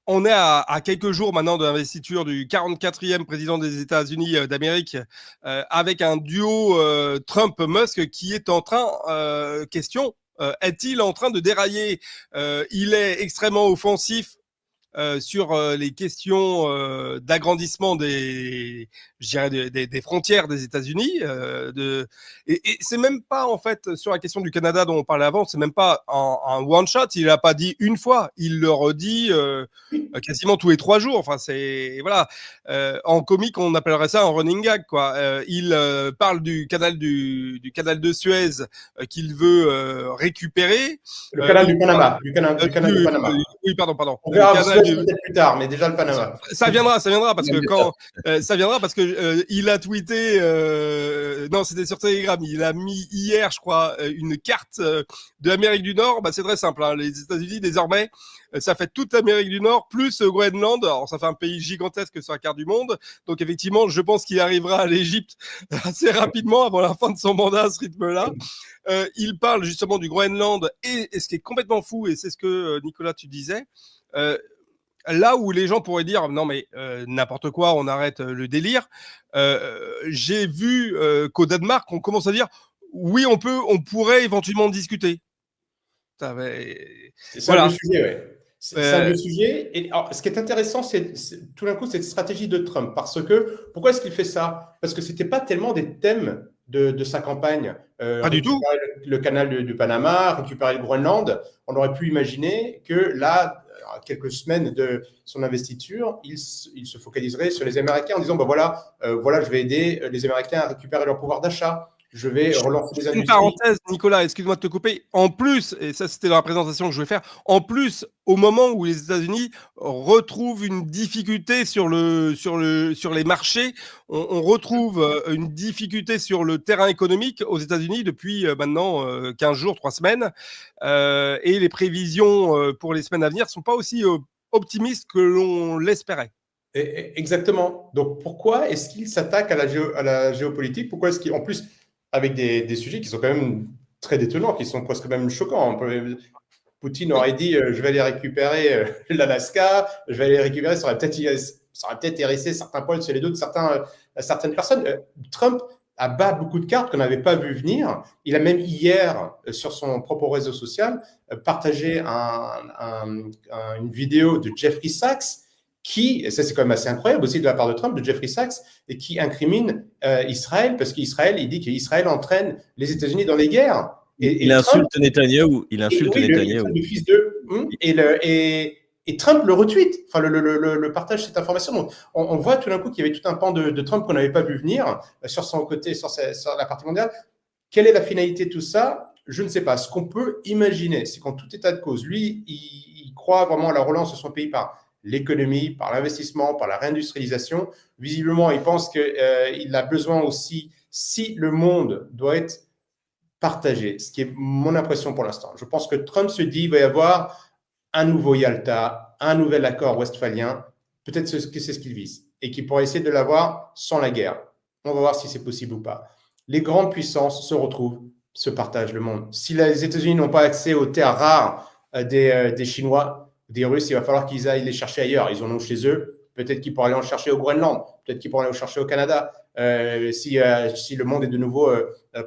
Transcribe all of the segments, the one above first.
On est à quelques jours maintenant de l'investiture du 44e président des États-Unis d'Amérique avec un duo Trump-Musk qui est en train, question, est-il en train de dérailler? Il est extrêmement offensif sur les questions d'agrandissement je dirais des frontières des États-Unis. Et c'est même pas en fait sur la question du Canada dont on parlait avant, c'est même pas un one shot. Il l'a pas dit une fois, il le redit quasiment tous les 3 jours. Enfin, c'est voilà. En comique, on appellerait ça un running gag, quoi. Il parle du canal de Suez qu'il veut récupérer. Le canal du Panama. Du canal du Panama. Oui, pardon. On verra peut-être plus tard, mais déjà le Panama. Ça viendra parce que il a tweeté, non, c'était sur Telegram, il a mis hier, je crois, une carte de l'Amérique du Nord. Bah, c'est très simple, hein. Les États-Unis désormais, ça fait toute l'Amérique du Nord plus Groenland. Alors ça fait un pays gigantesque sur la carte du monde. Donc effectivement, je pense qu'il arrivera à l'Égypte assez rapidement avant la fin de son mandat à ce rythme-là. Il parle justement du Groenland et ce qui est complètement fou, et c'est ce que Nicolas tu disais. Là où les gens pourraient dire non mais n'importe quoi, on arrête le délire. J'ai vu qu'au Danemark, on commence à dire oui, on pourrait éventuellement discuter. C'est un vieux sujet, ouais. C'est un vieux sujet. Et alors, ce qui est intéressant, c'est tout d'un coup cette stratégie de Trump. Parce que, pourquoi est-ce qu'il fait ça? Parce que ce n'était pas tellement des thèmes de sa campagne. Pas du tout. Le canal du Panama, récupérer le Groenland. On aurait pu imaginer que là, à quelques semaines de son investiture, il se focaliserait sur les Américains en disant voilà, je vais aider les Américains à récupérer leur pouvoir d'achat. Je vais relancer les industries. Une parenthèse, Nicolas, excuse-moi de te couper. En plus, et ça c'était dans la présentation que je vais faire, en plus, au moment où les États-Unis retrouvent une difficulté sur les marchés, on retrouve une difficulté sur le terrain économique aux États-Unis depuis maintenant 15 jours, 3 semaines. Et les prévisions pour les semaines à venir ne sont pas aussi optimistes que l'on l'espérait. Exactement. Donc pourquoi est-ce qu'il s'attaque à la géopolitique? Pourquoi est-ce qu'en plus, avec des sujets qui sont quand même très détonnants, qui sont presque même choquants. Poutine aurait dit je vais aller récupérer l'Alaska, je vais aller récupérer, ça aurait peut-être hérissé certains poils sur les dos de certaines personnes. Trump abat beaucoup de cartes qu'on n'avait pas vu venir. Il a même hier, sur son propre réseau social, partagé une vidéo de Jeffrey Sachs, et ça c'est quand même assez incroyable aussi de la part de Trump, de Jeffrey Sachs, et qui incrimine Israël, parce qu'Israël, il dit qu'Israël entraîne les États-Unis dans les guerres. Il insulte Netanyahou. Le fils de... Et Trump le retweet, enfin le partage cette information. Donc, on voit tout d'un coup qu'il y avait tout un pan de Trump qu'on n'avait pas vu venir sur son côté, sur la partie mondiale. Quelle est la finalité de tout ça? Je ne sais pas. Ce qu'on peut imaginer, c'est qu'en tout état de cause, lui, il croit vraiment à la relance de son pays par l'économie, par l'investissement, par la réindustrialisation. Visiblement, il pense qu'il a besoin aussi, si le monde doit être partagé, ce qui est mon impression pour l'instant. Je pense que Trump se dit qu'il va y avoir un nouveau Yalta, un nouvel accord westphalien, peut-être que c'est ce qu'il vise, et qu'il pourrait essayer de l'avoir sans la guerre. On va voir si c'est possible ou pas. Les grandes puissances se retrouvent, se partagent le monde. Si les États-Unis n'ont pas accès aux terres rares des Chinois, des Russes, il va falloir qu'ils aillent les chercher ailleurs. Ils en ont chez eux. Peut-être qu'ils pourraient aller en chercher au Groenland. Peut-être qu'ils pourraient aller en chercher au Canada. Si le monde est de nouveau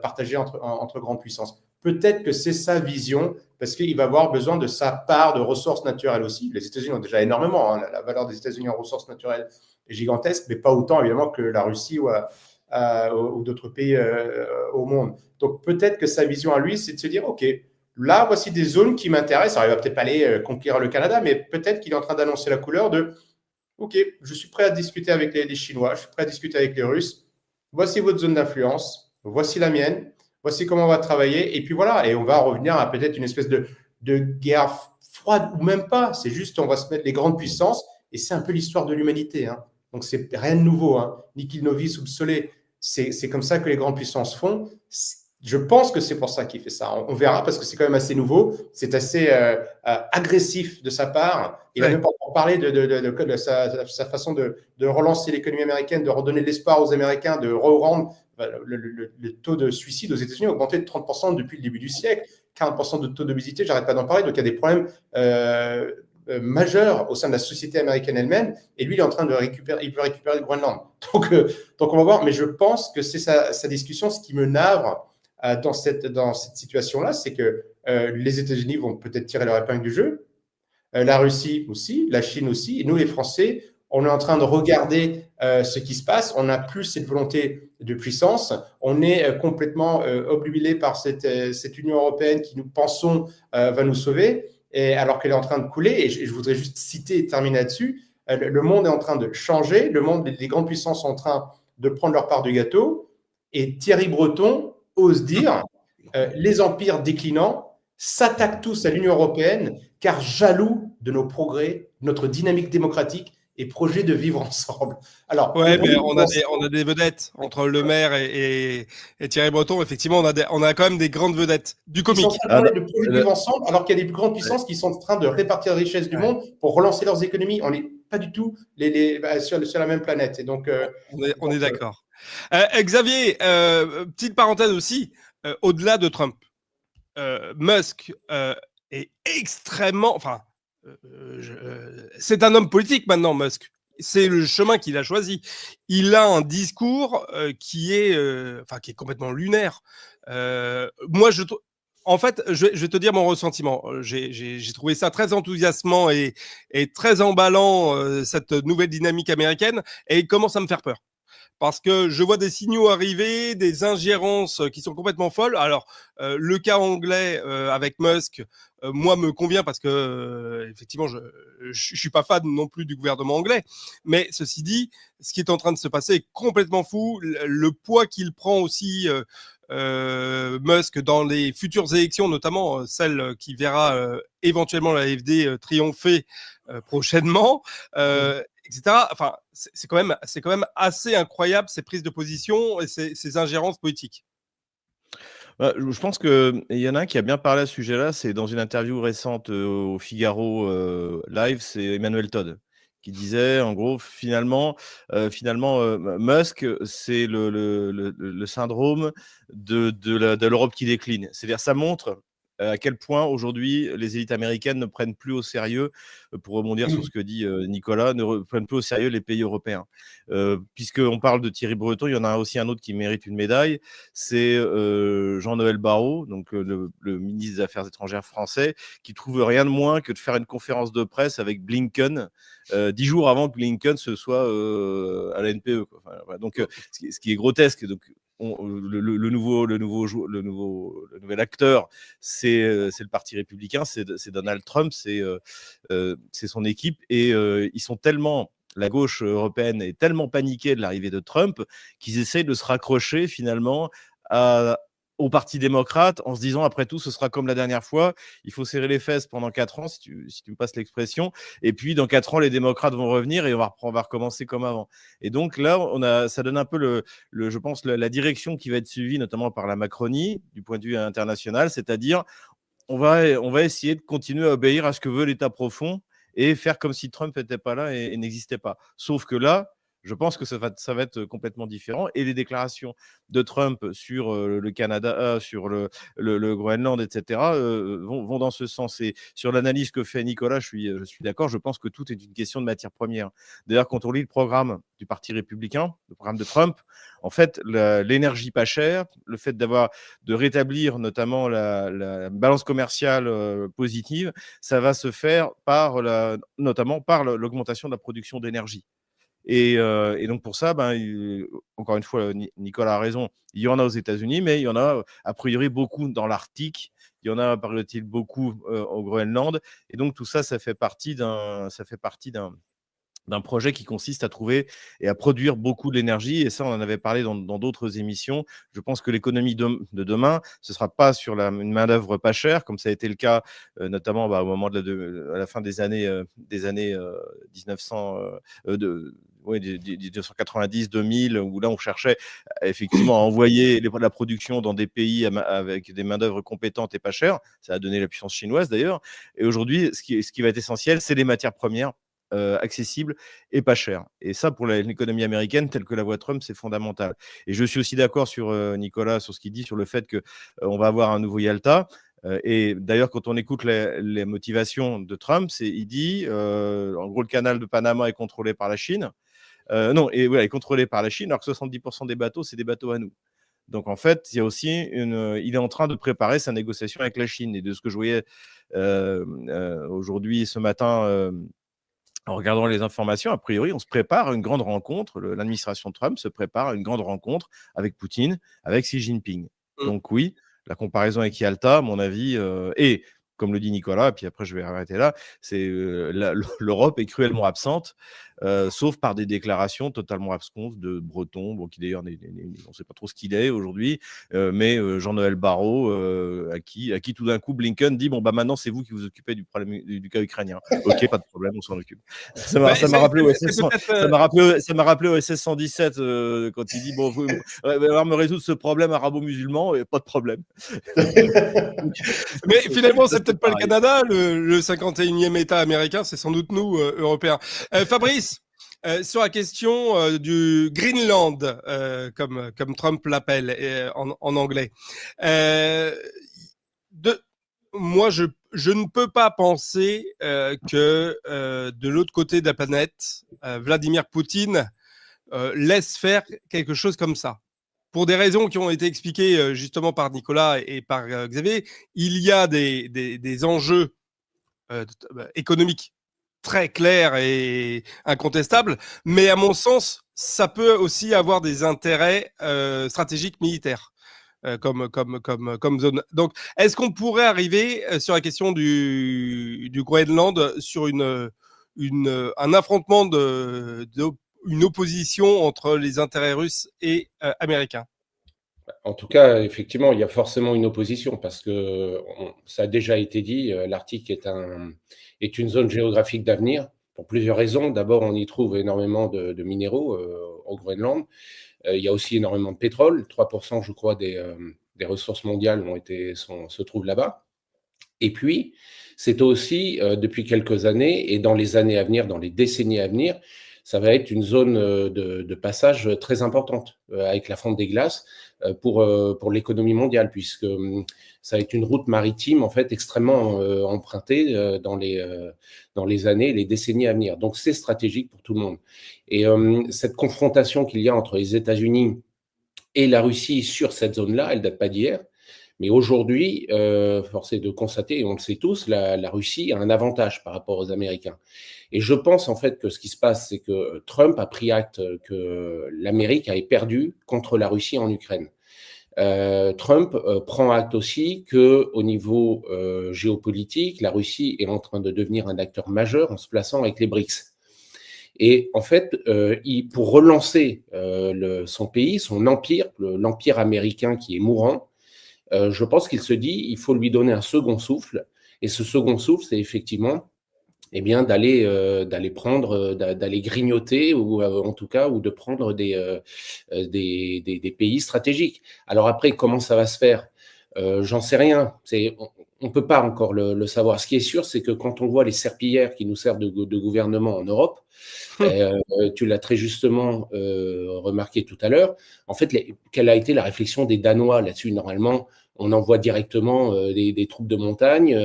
partagé entre grandes puissances. Peut-être que c'est sa vision, parce qu'il va avoir besoin de sa part de ressources naturelles aussi. Les États-Unis ont déjà énormément. Hein. La valeur des États-Unis en ressources naturelles est gigantesque, mais pas autant évidemment que la Russie ou d'autres pays au monde. Donc peut-être que sa vision à lui, c'est de se dire, OK, là, voici des zones qui m'intéressent. Alors, il va peut-être pas aller conquérir le Canada, mais peut-être qu'il est en train d'annoncer la couleur de OK, je suis prêt à discuter avec les Chinois, je suis prêt à discuter avec les Russes. Voici votre zone d'influence, voici la mienne, voici comment on va travailler. Et puis voilà, et on va revenir à peut-être une espèce de guerre froide, ou même pas. C'est juste, on va se mettre les grandes puissances, et c'est un peu l'histoire de l'humanité. Hein. Donc, c'est rien de nouveau, hein. Nihil novis obsolé. C'est comme ça que les grandes puissances font. Je pense que c'est pour ça qu'il fait ça. On verra parce que c'est quand même assez nouveau. C'est assez agressif de sa part. Il n'a même pas parlé de sa façon de relancer l'économie américaine, de redonner de l'espoir aux Américains, de rendre le taux de suicide aux États-Unis a augmenté de 30% depuis le début du siècle, 40% de taux d'obésité. J'arrête pas d'en parler. Donc il y a des problèmes majeur au sein de la société américaine elle-même, et lui, il est en train de récupérer, il veut récupérer le Groenland. Donc on va voir, mais je pense que c'est sa discussion, ce qui me navre dans cette situation-là, c'est que les États-Unis vont peut-être tirer leur épingle du jeu, la Russie aussi, la Chine aussi, et nous, les Français, on est en train de regarder ce qui se passe. On n'a plus cette volonté de puissance. On est complètement obnubilé par cette Union européenne qui, nous pensons, va nous sauver, et alors qu'elle est en train de couler. Et je voudrais juste citer et terminer là-dessus. Le monde est en train de changer. Le monde, les grandes puissances sont en train de prendre leur part du gâteau. Et Thierry Breton ose dire les empires déclinants s'attaquent tous à l'Union européenne car jaloux de nos progrès, notre dynamique démocratique et projet de vivre ensemble. Alors, ouais, mais on a des vedettes entre Le Maire et Thierry Breton. Effectivement, on a quand même des grandes vedettes du comique. Ils sont en train de parler de projet de vivre ensemble, alors qu'il y a des plus grandes puissances qui sont en train de répartir la richesse du monde pour relancer leurs économies. On n'est pas du tout sur la même planète. Et donc, on est d'accord. Xavier, petite parenthèse aussi, au-delà de Trump, Musk est extrêmement... Enfin, c'est un homme politique maintenant, Musk. C'est le chemin qu'il a choisi. Il a un discours qui est complètement lunaire. Moi, en fait, je vais te dire mon ressentiment. J'ai trouvé ça très enthousiasmant et très emballant, cette nouvelle dynamique américaine, et il commence à me faire peur. Parce que je vois des signaux arriver, des ingérences qui sont complètement folles. Alors, le cas anglais avec Musk, moi, me convient parce que, effectivement, je suis pas fan non plus du gouvernement anglais. Mais ceci dit, ce qui est en train de se passer est complètement fou. Le poids qu'il prend aussi, Musk, dans les futures élections, notamment celle qui verra éventuellement la AfD triompher prochainement, etc. Enfin, c'est quand même assez incroyable, ces prises de position et ces ingérences politiques. Je pense qu'il y en a un qui a bien parlé à ce sujet-là, c'est dans une interview récente au Figaro Live, c'est Emmanuel Todd, qui disait, en gros, finalement, Musk, c'est le syndrome de l'Europe qui décline. C'est-à-dire, ça montre à quel point aujourd'hui les élites américaines ne prennent plus au sérieux, pour rebondir sur ce que dit Nicolas, ne prennent plus au sérieux les pays européens. Puisqu'on parle de Thierry Breton, il y en a aussi un autre qui mérite une médaille, c'est Jean-Noël Barrot, donc le ministre des Affaires étrangères français, qui trouve rien de moins que de faire une conférence de presse avec Blinken 10 jours avant que Blinken se soit à la NPE, quoi. Enfin, voilà. Donc, ce qui est grotesque. Donc, le nouvel acteur, c'est le Parti républicain, c'est Donald Trump, c'est son équipe, et ils sont tellement... La gauche européenne est tellement paniquée de l'arrivée de Trump qu'ils essayent de se raccrocher finalement au Parti démocrate en se disant, après tout, ce sera comme la dernière fois, il faut serrer les fesses pendant 4 ans, si tu me passes l'expression, et puis dans 4 ans, les démocrates vont revenir et on va recommencer comme avant. Et donc là, ça donne un peu, je pense, la direction qui va être suivie, notamment par la Macronie, du point de vue international, c'est-à-dire, on va essayer de continuer à obéir à ce que veut l'État profond et faire comme si Trump n'était pas là et n'existait pas. Sauf que là, je pense que ça va être complètement différent. Et les déclarations de Trump sur le Canada, sur le Groenland, etc., vont dans ce sens. Et sur l'analyse que fait Nicolas, je suis d'accord. Je pense que tout est une question de matière première. D'ailleurs, quand on lit le programme du Parti républicain, le programme de Trump, en fait, l'énergie pas chère, le fait de rétablir notamment la balance commerciale positive, ça va se faire notamment par l'augmentation de la production d'énergie. Et donc pour ça, encore une fois, Nicolas a raison, il y en a aux États-Unis, mais il y en a a priori beaucoup dans l'Arctique, il y en a, paraît-il, beaucoup au Groenland, et donc tout ça, ça fait partie d'un projet qui consiste à trouver et à produire beaucoup d'énergie. Et ça, on en avait parlé dans d'autres émissions. Je pense que l'économie de demain, ce ne sera pas sur une main-d'œuvre pas chère, comme ça a été le cas, notamment au moment à la fin des années 1990, 2000, où là, on cherchait effectivement à envoyer la production dans des pays avec des main-d'œuvre compétentes et pas chères. Ça a donné la puissance chinoise, d'ailleurs. Et aujourd'hui, ce qui va être essentiel, c'est les matières premières accessible et pas cher. Et ça, pour l'économie américaine, telle que la voit Trump, c'est fondamental. Et je suis aussi d'accord sur Nicolas, sur ce qu'il dit, sur le fait qu'on va avoir un nouveau Yalta. Et d'ailleurs, quand on écoute les motivations de Trump, il dit, en gros, le canal de Panama est contrôlé par la Chine. Non, et voilà, est contrôlé par la Chine, alors que 70% des bateaux, c'est des bateaux à nous. Donc, en fait, il y a aussi il est en train de préparer sa négociation avec la Chine. Et de ce que je voyais aujourd'hui, ce matin, en regardant les informations, a priori, on se prépare à une grande rencontre. L'administration Trump se prépare à une grande rencontre avec Poutine, avec Xi Jinping. Donc oui, la comparaison avec Yalta, à mon avis, et comme le dit Nicolas, et puis après je vais arrêter là, c'est l'Europe est cruellement absente, sauf par des déclarations totalement absconses de Breton, bon, qui d'ailleurs, on ne sait pas trop ce qu'il est aujourd'hui, mais Jean-Noël Barrot, à qui tout d'un coup Blinken dit, bon, bah maintenant c'est vous qui vous occupez du problème du cas ukrainien. Ok, pas de problème, on s'en occupe. Ça m'a rappelé OSS 117 quand il dit, bon, vous allez me résoudre ce problème arabo-musulman, et pas de problème. Mais finalement, c'est peut-être pas le Canada, le 51e État américain, c'est sans doute nous, Européens. Fabrice, sur la question du Greenland, comme Trump l'appelle en anglais, moi, je ne peux pas penser que de l'autre côté de la planète, Vladimir Poutine laisse faire quelque chose comme ça. Pour des raisons qui ont été expliquées justement par Nicolas et par Xavier, il y a des enjeux économiques très clairs et incontestables, mais à mon sens, ça peut aussi avoir des intérêts stratégiques militaires comme zone. Donc, est-ce qu'on pourrait arriver sur la question du Groenland sur un affrontement une opposition entre les intérêts russes et américains? En tout cas, effectivement, il y a forcément une opposition parce que ça a déjà été dit, l'Arctique est une zone géographique d'avenir pour plusieurs raisons. D'abord, on y trouve énormément de minéraux au Groenland. Il y a aussi énormément de pétrole. 3%, je crois, des ressources mondiales se trouvent là-bas. Et puis, c'est aussi, depuis quelques années et dans les années à venir, dans les décennies à venir, ça va être une zone de passage très importante avec la fonte des glaces pour l'économie mondiale, puisque ça va être une route maritime en fait extrêmement empruntée dans les années, les décennies à venir. Donc c'est stratégique pour tout le monde. Et cette confrontation qu'il y a entre les États-Unis et la Russie sur cette zone-là, elle date pas d'hier. Mais aujourd'hui, force est de constater, et on le sait tous, la Russie a un avantage par rapport aux Américains. Et je pense en fait que ce qui se passe, c'est que Trump a pris acte que l'Amérique avait perdu contre la Russie en Ukraine. Trump prend acte aussi que, au niveau géopolitique, la Russie est en train de devenir un acteur majeur en se plaçant avec les BRICS. Et en fait, pour relancer son pays, son empire, l'empire américain qui est mourant, je pense qu'il se dit il faut lui donner un second souffle. Et ce second souffle, c'est effectivement d'aller grignoter ou en tout cas ou de prendre des pays stratégiques. Alors après, comment ça va se faire? J'en sais rien. On peut pas encore le savoir. Ce qui est sûr, c'est que quand on voit les serpillères qui nous servent de gouvernement en Europe, tu l'as très justement remarqué tout à l'heure, en fait, quelle a été la réflexion des Danois là-dessus? Normalement, on envoie directement des troupes de montagne,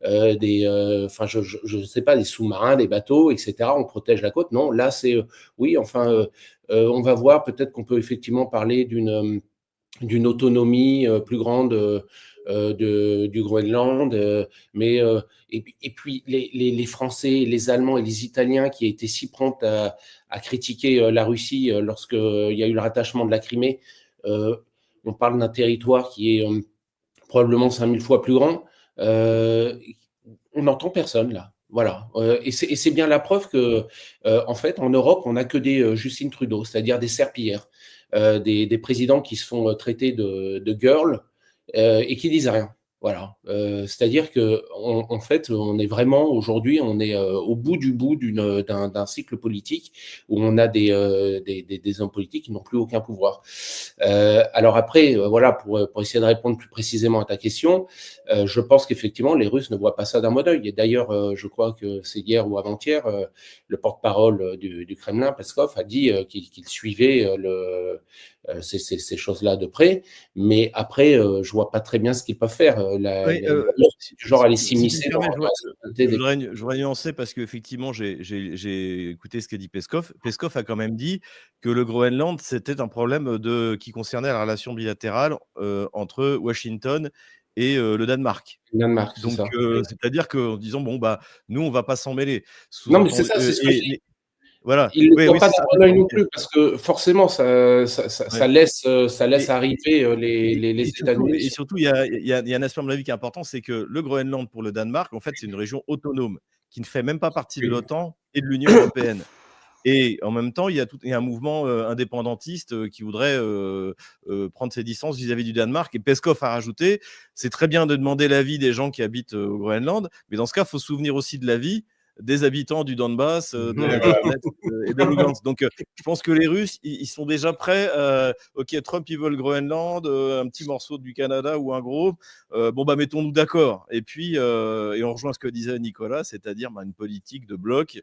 je sais pas, des sous-marins, des bateaux, etc. On protège la côte. Non, là, c'est on va voir, peut-être qu'on peut effectivement parler d'une autonomie plus grande du Groenland, et puis les Français, les Allemands et les Italiens qui étaient si prompts à critiquer la Russie lorsqu'il y a eu le rattachement de la Crimée. On parle d'un territoire qui est probablement 5000 fois plus grand. On n'entend personne là. Voilà. Et c'est bien la preuve que, en fait, en Europe, on n'a que des Justin Trudeau, c'est-à-dire des serpillères, des présidents qui se font traiter de girl et qui disent rien. Voilà. C'est-à-dire que, en fait, on est vraiment aujourd'hui, on est au bout d'un cycle politique où on a des hommes politiques qui n'ont plus aucun pouvoir. Alors après, voilà, pour essayer de répondre plus précisément à ta question, je pense qu'effectivement, les Russes ne voient pas ça d'un bon œil. Et d'ailleurs, je crois que c'est hier ou avant-hier, le porte-parole du Kremlin, Peskov, a dit qu'il suivait ces choses-là de près. Mais après, je vois pas très bien ce qu'ils peuvent faire. Oui, Russie du genre à les si tu me s'immiscer dans permets, la souveraineté des. je voudrais nuancer parce qu'effectivement, j'ai écouté ce qu'a dit Peskov. Peskov a quand même dit que le Groenland, c'était un problème qui concernait la relation bilatérale entre Washington et le Danemark. Danemark, c'est Donc, ça. c'est-à-dire qu'en disant, bon, bah, nous, on va pas s'en mêler. Non, mais c'est ça, c'est ce que je dis. Voilà. Il ne le Oui, voit oui, pas c'est ça. d'un bon œil non plus, parce que forcément, ça Ouais. laisse Et, arriver les États-Unis. et surtout, il y a un aspect, à mon avis, qui est important, c'est que le Groenland, pour le Danemark, en fait, c'est une région autonome qui ne fait même pas partie de Oui. l'OTAN et de l'Union européenne. Et en même temps, il y a un mouvement indépendantiste qui voudrait prendre ses distances vis-à-vis du Danemark. Et Peskov a rajouté, c'est très bien de demander l'avis des gens qui habitent au Groenland, mais dans ce cas, il faut se souvenir aussi de l'avis des habitants du Donbass, de la Donetsk et de Lugansk. Donc, je pense que les Russes, ils sont déjà prêts. Ok, Trump, il veut le Groenland, un petit morceau du Canada ou un gros. Bon, bah, mettons-nous d'accord. Et puis, et on rejoint ce que disait Nicolas, c'est-à-dire une politique de bloc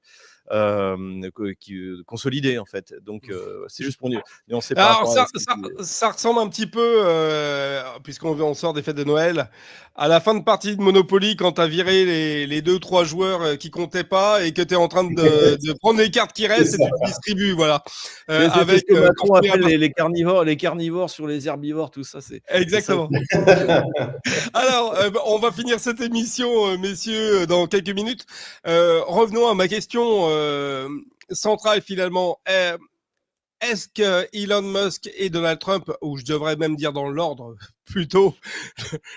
consolidée, en fait. Donc, c'est juste pour nuancer par Alors, rapport à ce que ça ressemble un petit peu, puisqu'on sort des fêtes de Noël, à la fin de partie de Monopoly, quand tu as viré les 2-3 joueurs qui comptaient pas et que tu es en train de prendre les cartes qui restent et tu distribues, voilà. c'est Avec ce que Macron Cormier à appelle les carnivores sur les herbivores, tout ça. Exactement. Alors, on va finir cette émission, messieurs, dans quelques minutes. Revenons à ma question centrale, finalement. Est-ce que Elon Musk et Donald Trump, ou je devrais même dire dans l'ordre plutôt,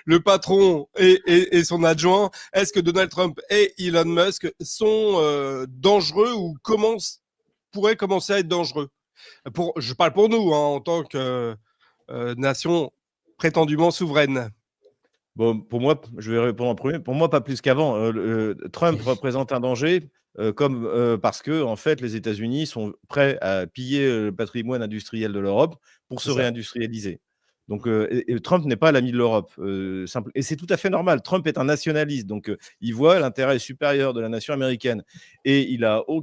le patron et son adjoint, est-ce que Donald Trump et Elon Musk sont dangereux ou pourraient commencer à être dangereux? Je parle pour nous, hein, en tant que nation prétendument souveraine. Bon, pour moi, je vais répondre en premier. Pour moi, pas plus qu'avant. Trump représente un danger parce que, en fait, les États-Unis sont prêts à piller le patrimoine industriel de l'Europe pour se C'est ça. réindustrialiser. Donc, et Trump n'est pas l'ami de l'Europe. Et c'est tout à fait normal. Trump est un nationaliste. Donc, il voit l'intérêt supérieur de la nation américaine. Et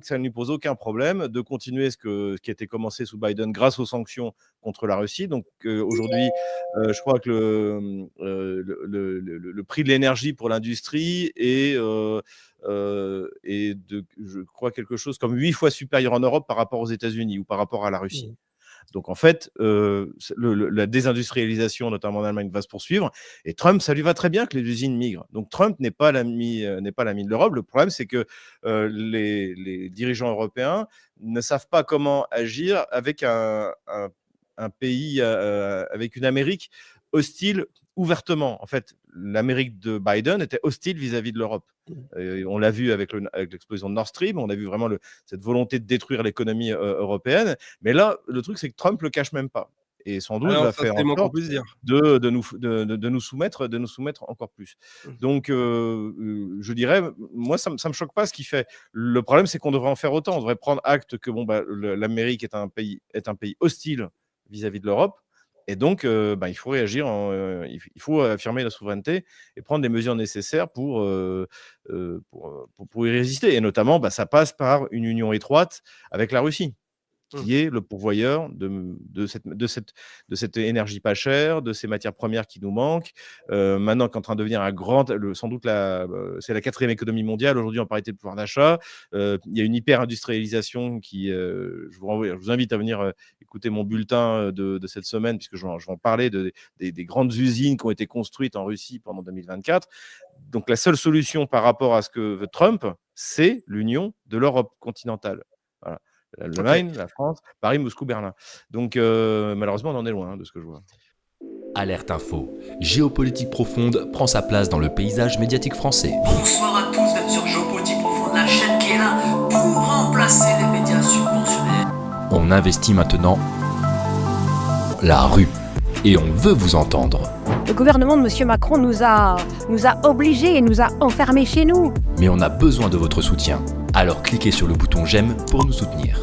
ça ne lui pose aucun problème de continuer ce qui a été commencé sous Biden grâce aux sanctions contre la Russie. Donc, aujourd'hui, je crois que le prix de l'énergie pour l'industrie est je crois, quelque chose comme 8 fois supérieur en Europe par rapport aux États-Unis ou par rapport à la Russie. Donc, en fait, la désindustrialisation, notamment en Allemagne, va se poursuivre. Et Trump, ça lui va très bien que les usines migrent. Donc, Trump n'est pas l'ami de l'Europe. Le problème, c'est que les dirigeants européens ne savent pas comment agir avec un pays, avec une Amérique hostile ouvertement. En fait, l'Amérique de Biden était hostile vis-à-vis de l'Europe. On l'a vu avec l'explosion de Nord Stream, on a vu vraiment cette volonté de détruire l'économie européenne. Mais là, le truc, c'est que Trump le cache même pas. Et sans doute va faire en sorte de nous soumettre encore plus. Donc, je dirais, moi, ça me choque pas ce qu'il fait. Le problème, c'est qu'on devrait en faire autant. On devrait prendre acte que l'Amérique est un pays hostile vis-à-vis de l'Europe. Et donc, il faut réagir, il faut affirmer la souveraineté et prendre les mesures nécessaires pour y résister. Et notamment, ça passe par une union étroite avec la Russie, qui est le pourvoyeur de cette énergie pas chère, de ces matières premières qui nous manquent. Maintenant, qui est en train de devenir sans doute c'est la 4e économie mondiale aujourd'hui en parité de pouvoir d'achat. Il y a une hyper-industrialisation qui, je vous invite à venir écouter mon bulletin de cette semaine, puisque je vais en parler des grandes usines qui ont été construites en Russie pendant 2024. Donc, la seule solution par rapport à ce que veut Trump, c'est l'union de l'Europe continentale. Voilà. L'Allemagne, la France, Paris, Moscou, Berlin. Donc, malheureusement, on en est loin de ce que je vois. Alerte Info. Géopolitique profonde prend sa place dans le paysage médiatique français. Bonsoir à tous, vous êtes sur Géopolitique profonde, la chaîne qui est là pour remplacer les médias subventionnés. On investit maintenant la rue et on veut vous entendre. Le gouvernement de M. Macron nous a obligés et nous a enfermés chez nous. Mais on a besoin de votre soutien. Alors cliquez sur le bouton j'aime pour nous soutenir.